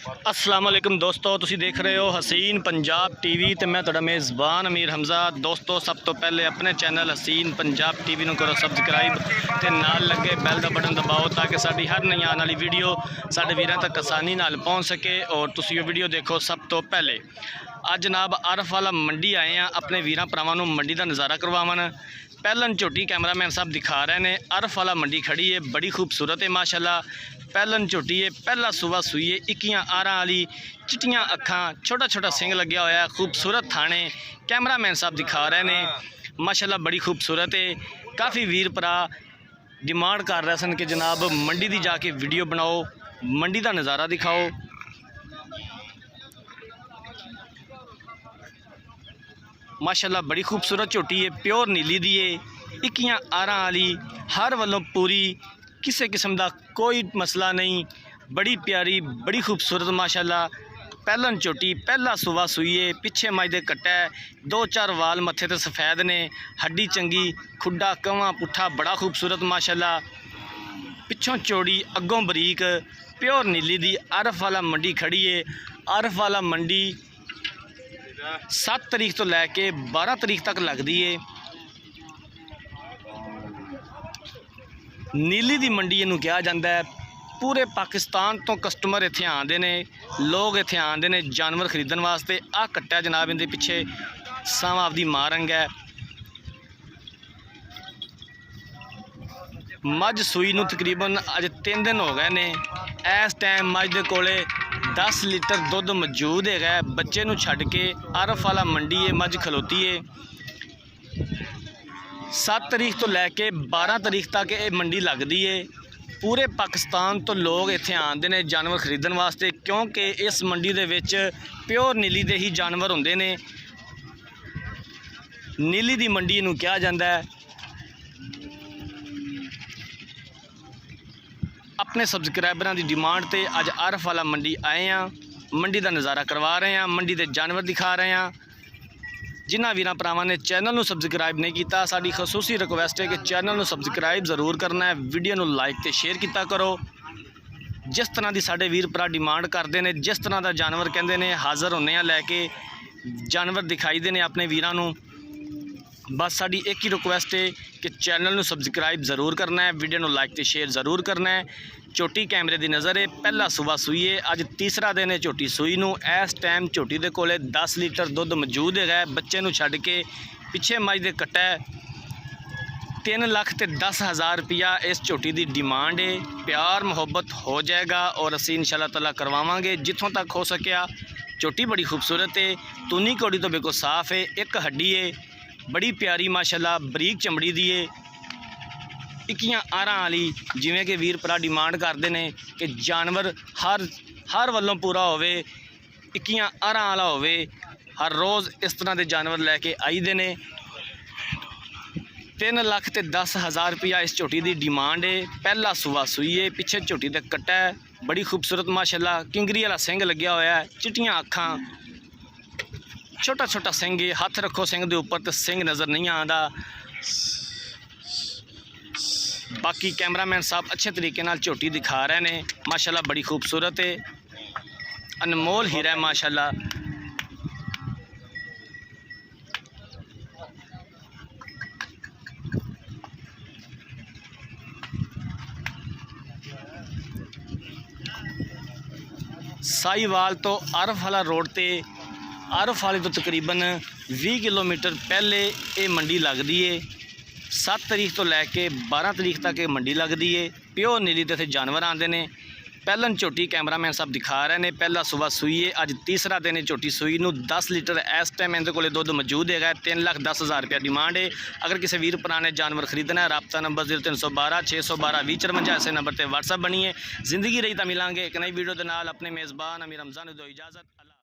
अस्सलाम वालेकुम दोस्तों, तुसी देख रहे हो हसीन पंजाब टीवी ते मैं तुहाडा मेज़बान अमीर हमजा। दोस्तों, सब तो पहले अपने चैनल हसीन पंजाब टीवी नूं करो सबसक्राइब ते नाल लगे बैल दा बटन दबाओ ताकि साडी हर नई आने वाली वीडियो साडे वीरां तक आसानी नाल पहुँच सके और तुसी ये वीडियो देखो सब तो पहले। अज जनाब आरफ वाला मंडी आए हैं अपने वीरां भरावां नूं मंडी का नज़ारा करवावन। पहलन झोटी कैमरामैन साहब दिखा रहे हैं। अरफ वाला मंडी खड़ी है, बड़ी खूबसूरत है माशाल्लाह। पहलन झोटी है, पहला सुबह सुई है, इक्कियां आरां वाली, चिट्टियां अखां, छोटा छोटा सिंग लग्या होया, खूबसूरत थाने कैमरामैन साहब दिखा रहे हैं माशाल्लाह, बड़ी खूबसूरत है। काफ़ी वीर भरा डिमांड कर रहे सन कि जनाब मंडी दी जाके वीडियो बनाओ, मंडी का नज़ारा दिखाओ। माशाल्लाह बड़ी खूबसूरत झोटी है, प्योर नीली दी है, इक्कियां आरां वाली, हर वालों पूरी, किसी किस्म का कोई मसला नहीं, बड़ी प्यारी बड़ी खूबसूरत माशाल्लाह। पहलन झोटी पहला सुबह सुई है, पिछे मज दे कट्टा है, 2-4 वाल मत्थे ते सफ़ैद ने, हड्डी चंगी, खुड्डा कवा पुट्ठा बड़ा खूबसूरत माशाल्लाह। पिछों चौड़ी अगों बरीक, प्योर नीली दी अरफ वाला मंडी खड़ी है। अरफ वाला मंडी 7 तरीक तो लैके 12 तरीक तक लगती है। नीली दी मंडी इनू कहा जाता है। पूरे पाकिस्तान तो कस्टमर इत्थे आते हैं, लोग इत्थे आते हैं जानवर खरीदन वास्ते। आ कट्टा जनाब इनके पिछे सावा आपदी मां रंग है। मझ सूई नू तकरीबन अज 3 दिन हो गए ने। इस टाइम मझ दे कोले 10 लीटर दुध मौजूद है। बच्चे नू छड्ड के अरफ वाला मंडी है, मझ खलोती है। 7 तरीक तो लैके 12 तरीक तक ये मंडी लगती है। पूरे पाकिस्तान तो लोग इत्थे आते हैं जानवर खरीदन वास्ते, क्योंकि इस मंडी दे विच प्योर नीली दे ही जानवर होंदे ने। नीली दी मंडी नूं कहा जाता है। अपने सबसक्राइबरां दी डिमांड ते अज अरफ वाला मंडी आए हैं, मंडी का नज़ारा करवा रहे हैं, मंडी के जानवर दिखा रहे हैं। जिन्हां वीरां भरावां ने चैनल नूं सबसक्राइब नहीं किया, साडी खसूसी रिक्वेस्ट है कि चैनल नूं सबसक्राइब जरूर करना है, वीडियो नूं लाइक ते शेयर किया करो। जिस तरह की साडे वीर भरा डिमांड करते हैं, जिस तरह का जानवर कहते हैं, हाज़र होने लैके जानवर दिखाई देने अपने वीरां नूं। बस साडी एक ही रिक्वेस्ट है कि चैनल नूं सबसक्राइब जरूर करना है, वीडियो नूं लाइक ते शेयर जरूर करना है। झोटी कैमरे की नज़र है, पहला सुबह सुई है, अज तीसरा दिन है झोटी सूई नूं। इस टाइम झोटी दे कोले 10 लीटर दुध मौजूद है। बच्चे नूं छड्ड के पिछे मझ दे कट्टा है। 3,10,000 रुपया इस झोटी की डिमांड है। प्यार मुहब्बत हो जाएगा और असीं इंशाअल्लाह ताला करवावांगे जिथों तक हो सकिया। झोटी बड़ी खूबसूरत है, तूनी कौड़ी तो बिल्कुल साफ है, एक हड्डी है, बड़ी प्यारी माशाल्लाह, बरीक चमड़ी दी है, इक्कियां आरां वाली। जिवें कि वीर भरा डिमांड करते हैं कि जानवर हर वालों पूरा होवे, इक्कियां आरां वाला होवे। हर रोज़ इस तरह के जानवर लैके आईदे ने। 3,10,000 रुपया इस झोटी की डिमांड है। पहला सुबह सुई है, पिछे झोटी का कट्टा है, बड़ी खूबसूरत माशाल्लाह। किंगरी वाला सिंग लग्या होया है, चिट्टियां अखां, छोटा छोटा सिंग है। हथ रखो सिंग के उपर तो सिंग नज़र नहीं आता। बाकी कैमरामैन साहब अच्छे तरीके नाल झोटी दिखा रहे हैं माशाल्लाह, बड़ी खूबसूरत है, अनमोल हीरा है माशाल्लाह। साहिवाल तो अरफ वाला रोड ते, अरफ वाले तो तकरीबन 20 किलोमीटर पहले ये मंडी लगती है। 7 तरीक तो लैके 12 तरीक तक ये मंडी लगती है। प्योर नीली ते जानवर आते हैं। पहलन झोटी कैमरामैन साहब दिखा रहे हैं, पहला सुबह सुई है, अज तीसरा दिन है झोटी सूई नूं। 10 लीटर इस टाइम इनके कोले दुध मौजूद है। 3,10,000 रुपया डिमांड है। अगर किसी वीर भरा ने जानवर खरीदना है, रबता नंबर 0312 612 2054 ऐसे नंबर पर व्हाट्सअप बनी है। जिंदगी रही तो मिलांगे एक नई वीडियो के नाल। अपने मेज़बान अमीर हमजा नूं दो इजाज़त।